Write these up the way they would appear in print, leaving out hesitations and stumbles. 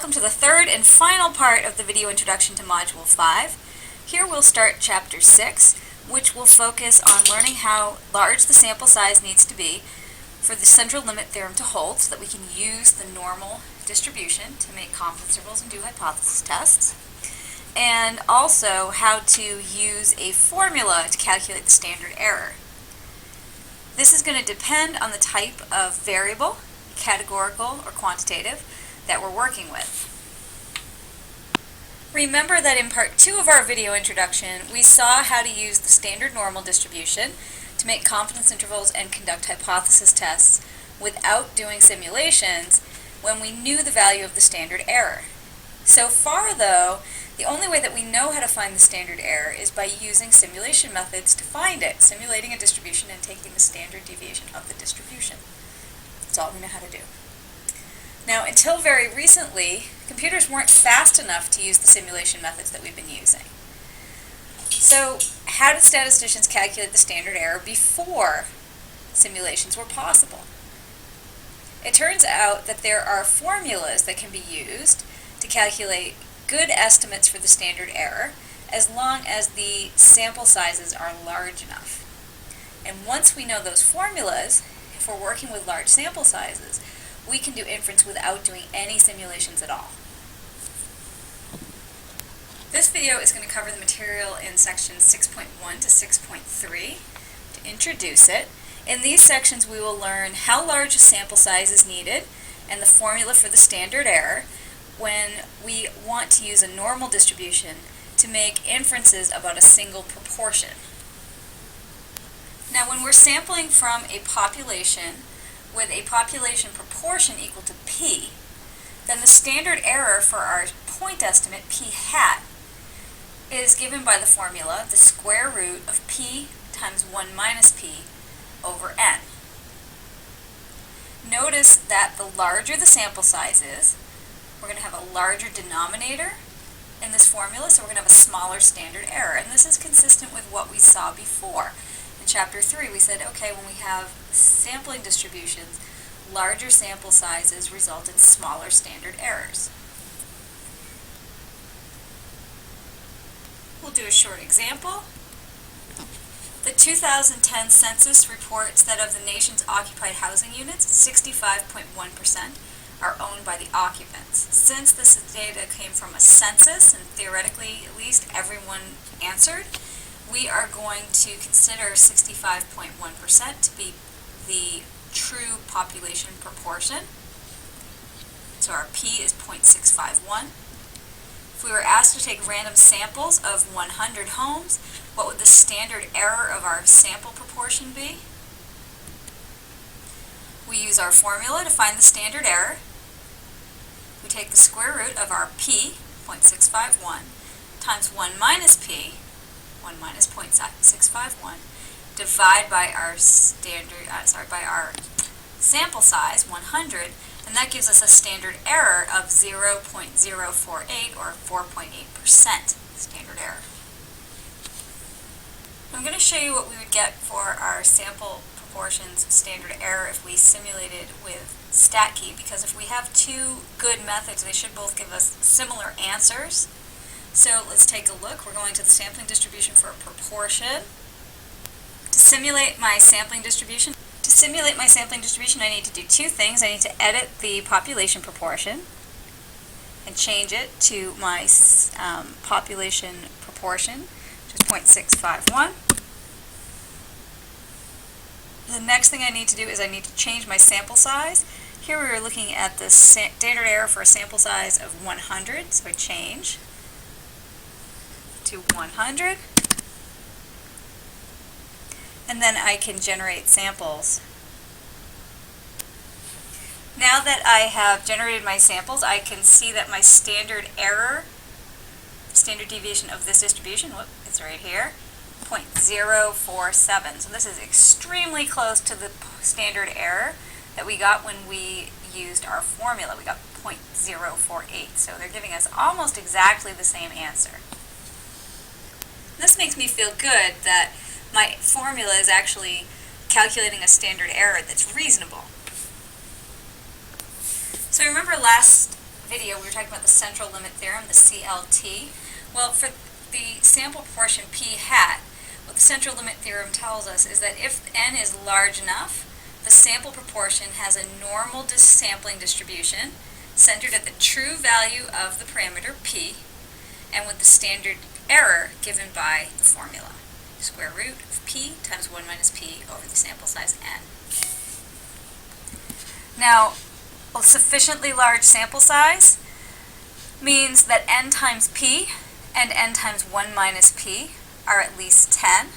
welcome to the third and final part of the video introduction to Module 5. Here we'll start Chapter 6, which will focus on learning how large the sample size needs to be for the central limit theorem to hold so that we can use the normal distribution to make confidence intervals and do hypothesis tests, and also how to use a formula to calculate the standard error. This is going to depend on the type of variable, categorical or quantitative, that we're working with. Remember that in Part 2 of our video introduction, we saw how to use the standard normal distribution to make confidence intervals and conduct hypothesis tests without doing simulations when we knew the value of the standard error. So far, though, the only way that we know how to find the standard error is by using simulation methods to find it, simulating a distribution and taking the standard deviation of the distribution. That's all we know how to do. Now, until very recently, computers weren't fast enough to use the simulation methods that we've been using. So, how did statisticians calculate the standard error before simulations were possible? It turns out that there are formulas that can be used to calculate good estimates for the standard error as long as the sample sizes are large enough. And once we know those formulas, if we're working with large sample sizes, we can do inference without doing any simulations at all. This video is going to cover the material in sections 6.1 to 6.3. To introduce it, in these sections we will learn how large a sample size is needed and the formula for the standard error when we want to use a normal distribution to make inferences about a single proportion. Now, when we're sampling from a population with a population proportion equal to p, then the standard error for our point estimate, p hat, is given by the formula, the square root of p times 1 minus p over n. Notice that the larger the sample size is, we're going to have a larger denominator in this formula, so we're going to have a smaller standard error. And this is consistent with what we saw before. In Chapter 3, we said, okay, when we have sampling distributions, larger sample sizes result in smaller standard errors. We'll do a short example. The 2010 census reports that of the nation's occupied housing units, 65.1% are owned by the occupants. Since this data came from a census, and theoretically at least everyone answered, we are going to consider 65.1% to be the true population proportion. So our P is 0.651. If we were asked to take random samples of 100 homes, what would the standard error of our sample proportion be? We use our formula to find the standard error. We take the square root of our P, 0.651, times 1 minus P, 1 minus 0.651, divide by our our sample size, 100, and that gives us a standard error of 0.048 or 4.8% standard error. I'm going to show you what we would get for our sample proportions standard error if we simulated with StatKey, because if we have two good methods, they should both give us similar answers. So let's take a look. We're going to the sampling distribution for a proportion. To simulate my sampling distribution, I need to do two things. I need to edit the population proportion and change it to my population proportion, which is 0.651. The next thing I need to do is I need to change my sample size. Here we are looking at the standard error for a sample size of 100, so I change to 100. And then I can generate samples. Now that I have generated my samples, I can see that my standard error, standard deviation of this distribution, it's right here, 0.047. So this is extremely close to the standard error that we got when we used our formula. We got 0.048. So they're giving us almost exactly the same answer. This makes me feel good that my formula is actually calculating a standard error that's reasonable. So remember last video, we were talking about the central limit theorem, the CLT. Well, for the sample proportion p hat, what the central limit theorem tells us is that if n is large enough, the sample proportion has a normal sampling distribution centered at the true value of the parameter p, and with the standard error given by the formula, square root of p times 1 minus p over the sample size n. Now, a sufficiently large sample size means that n times p and n times 1 minus p are at least 10.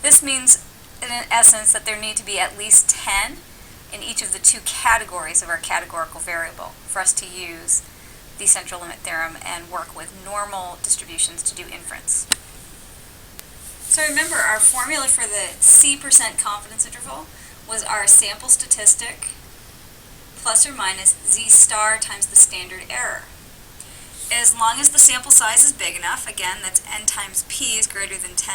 This means, in essence, that there need to be at least 10 in each of the two categories of our categorical variable for us to use the central limit theorem and work with normal distributions to do inference. So remember, our formula for the C% confidence interval was our sample statistic plus or minus z star times the standard error. As long as the sample size is big enough, again, that's n times p is greater than 10,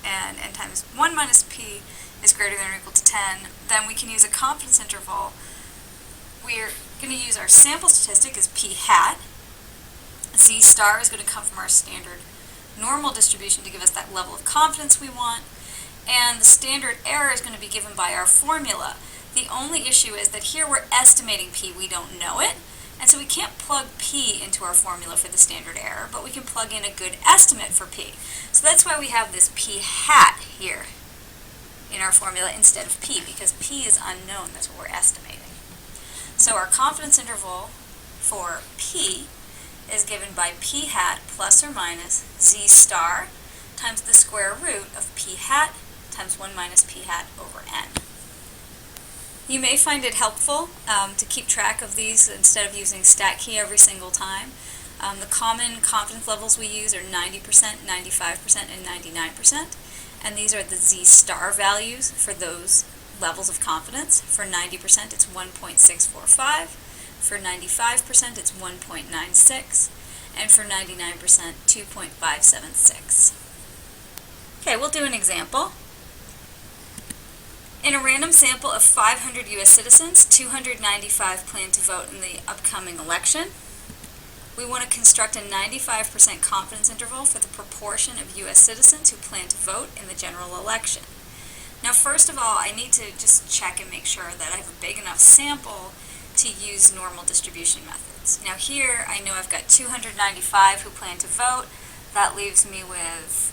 and n times 1 minus p is greater than or equal to 10, then we can use a confidence interval. We're going to use our sample statistic as p hat. Z star is going to come from our standard normal distribution to give us that level of confidence we want, and the standard error is going to be given by our formula. The only issue is that here we're estimating p, we don't know it, and so we can't plug p into our formula for the standard error, but we can plug in a good estimate for p. So that's why we have this p hat here in our formula instead of p, because p is unknown, that's what we're estimating. So our confidence interval for p is given by p hat plus or minus z star times the square root of p hat times 1 minus p hat over n. You may find it helpful to keep track of these instead of using stat key every single time. The common confidence levels we use are 90%, 95%, and 99%, and these are the z star values for those levels of confidence. For 90% it's 1.645, for 95% it's 1.96, and for 99% 2.576. Okay, we'll do an example. In a random sample of 500 U.S. citizens, 295 plan to vote in the upcoming election. We want to construct a 95% confidence interval for the proportion of U.S. citizens who plan to vote in the general election. Now, first of all, I need to just check and make sure that I have a big enough sample to use normal distribution methods. Now here, I know I've got 295 who plan to vote. That leaves me with,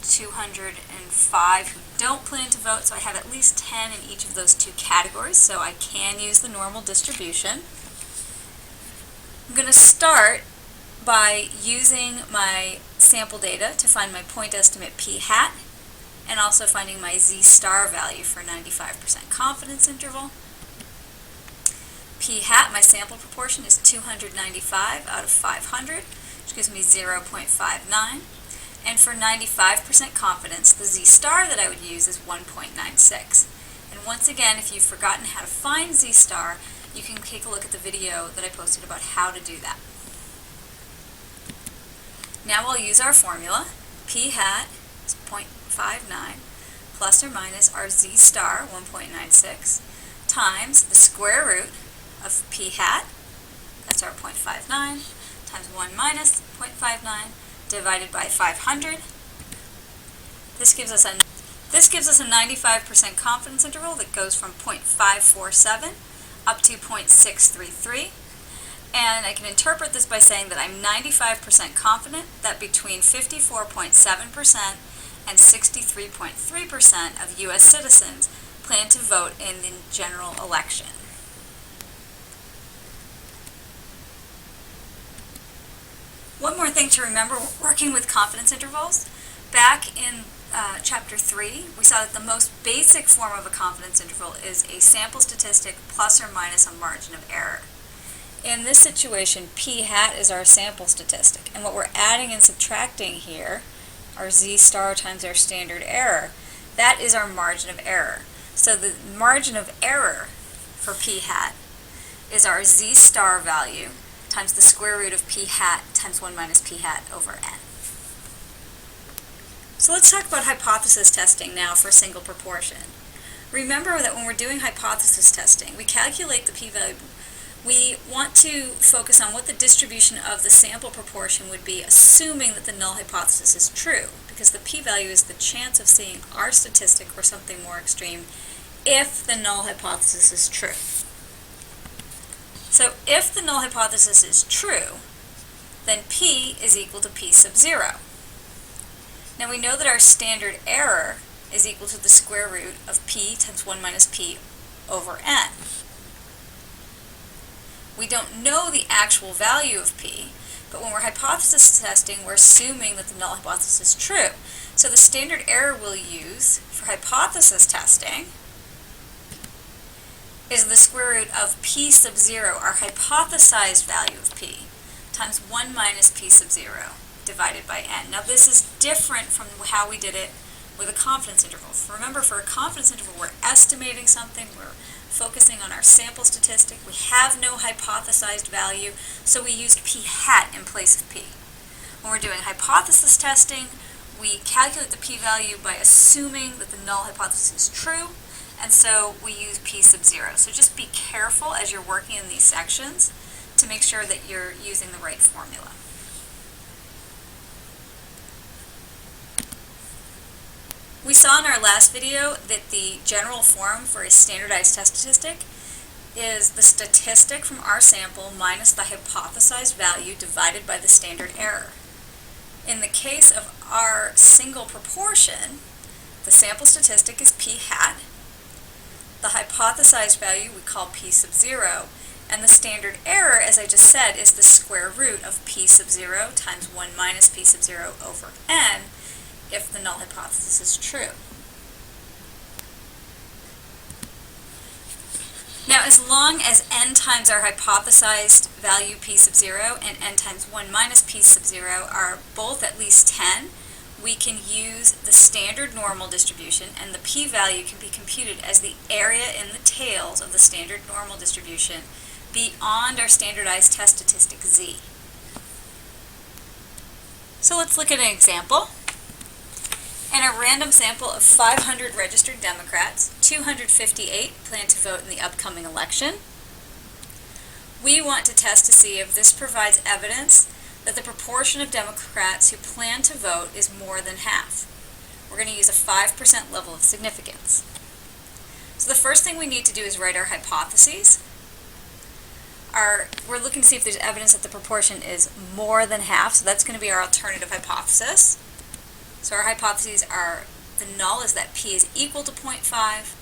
205 who don't plan to vote, so I have at least 10 in each of those two categories, so I can use the normal distribution. I'm going to start by using my sample data to find my point estimate p hat, and also finding my z star value for 95% confidence interval. P hat, my sample proportion, is 295 out of 500, which gives me 0.59. And for 95% confidence, the z star that I would use is 1.96. And once again, if you've forgotten how to find z star, you can take a look at the video that I posted about how to do that. Now we'll use our formula. P hat is 0.59 plus or minus our z star, 1.96, times the square root of p hat, that's our 0.59, times 1 minus 0.59, divided by 500. This gives us a 95% confidence interval that goes from 0.547 up to 0.633. And I can interpret this by saying that I'm 95% confident that between 54.7% and 63.3% of U.S. citizens plan to vote in the general election. One more thing to remember working with confidence intervals. Back in Chapter 3, we saw that the most basic form of a confidence interval is a sample statistic plus or minus a margin of error. In this situation, p hat is our sample statistic, and what we're adding and subtracting here, our z star times our standard error, that is our margin of error. So the margin of error for p hat is our z star value times the square root of p hat times 1 minus p hat over n. So let's talk about hypothesis testing now for single proportion. Remember that when we're doing hypothesis testing, we calculate the p-value we want to focus on what the distribution of the sample proportion would be, assuming that the null hypothesis is true, because the p-value is the chance of seeing our statistic or something more extreme if the null hypothesis is true. So if the null hypothesis is true, then p is equal to p sub 0. Now we know that our standard error is equal to the square root of p times 1 minus p over n. We don't know the actual value of p, but when we're hypothesis testing, we're assuming that the null hypothesis is true. So the standard error we'll use for hypothesis testing is the square root of p sub 0, our hypothesized value of p, times 1 minus p sub 0 divided by n. Now this is different from how we did it with a confidence interval. Remember, for a confidence interval, we're estimating something, we're focusing on our sample statistic, we have no hypothesized value, so we used p hat in place of p. When we're doing hypothesis testing, we calculate the p-value by assuming that the null hypothesis is true, and so we use p sub 0. So just be careful as you're working in these sections to make sure that you're using the right formula. We saw in our last video that the general form for a standardized test statistic is the statistic from our sample minus the hypothesized value divided by the standard error. In the case of our single proportion, the sample statistic is p hat, the hypothesized value we call p sub 0, and the standard error, as I just said, is the square root of p sub 0 times 1 minus p sub 0 over n, if the null hypothesis is true. Now, as long as n times our hypothesized value p sub 0 and n times 1 minus p sub 0 are both at least 10, we can use the standard normal distribution, and the p-value can be computed as the area in the tails of the standard normal distribution beyond our standardized test statistic z. So let's look at an example. In a random sample of 500 registered Democrats, 258 plan to vote in the upcoming election. We want to test to see if this provides evidence that the proportion of Democrats who plan to vote is more than half. We're going to use a 5% level of significance. So the first thing we need to do is write our hypotheses. We're looking to see if there's evidence that the proportion is more than half, so that's going to be our alternative hypothesis. So our hypotheses are, the null is that p is equal to 0.5,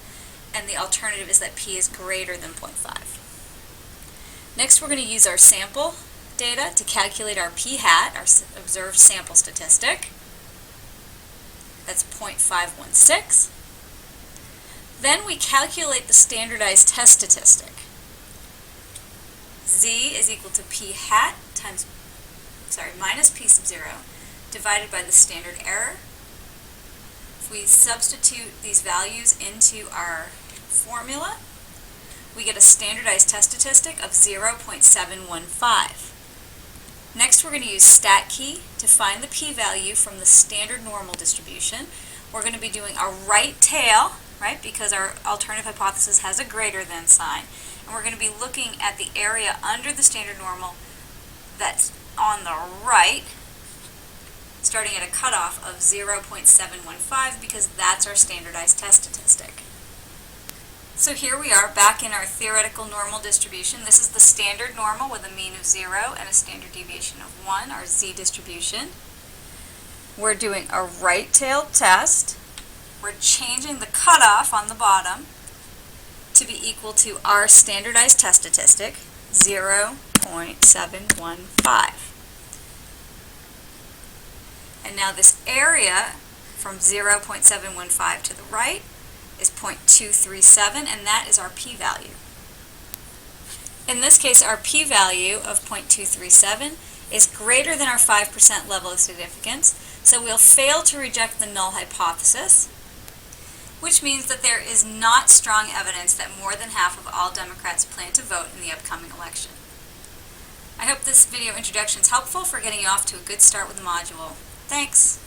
and the alternative is that p is greater than 0.5. Next, we're going to use our sample data to calculate our p hat, our observed sample statistic. That's 0.516. Then we calculate the standardized test statistic. Z is equal to p hat minus p sub 0 divided by the standard error. If we substitute these values into our formula, we get a standardized test statistic of 0.715. Next, we're going to use stat key to find the p-value from the standard normal distribution. We're going to be doing a right tail, right, because our alternative hypothesis has a greater than sign. And we're going to be looking at the area under the standard normal that's on the right, starting at a cutoff of 0.715, because that's our standardized test statistic. So here we are back in our theoretical normal distribution. This is the standard normal with a mean of 0 and a standard deviation of 1, our z distribution. We're doing a right-tailed test. We're changing the cutoff on the bottom to be equal to our standardized test statistic, 0.715. And now this area from 0.715 to the right is 0.237, and that is our p-value. In this case, our p-value of 0.237 is greater than our 5% level of significance, so we'll fail to reject the null hypothesis, which means that there is not strong evidence that more than half of all Democrats plan to vote in the upcoming election. I hope this video introduction is helpful for getting you off to a good start with the module. Thanks!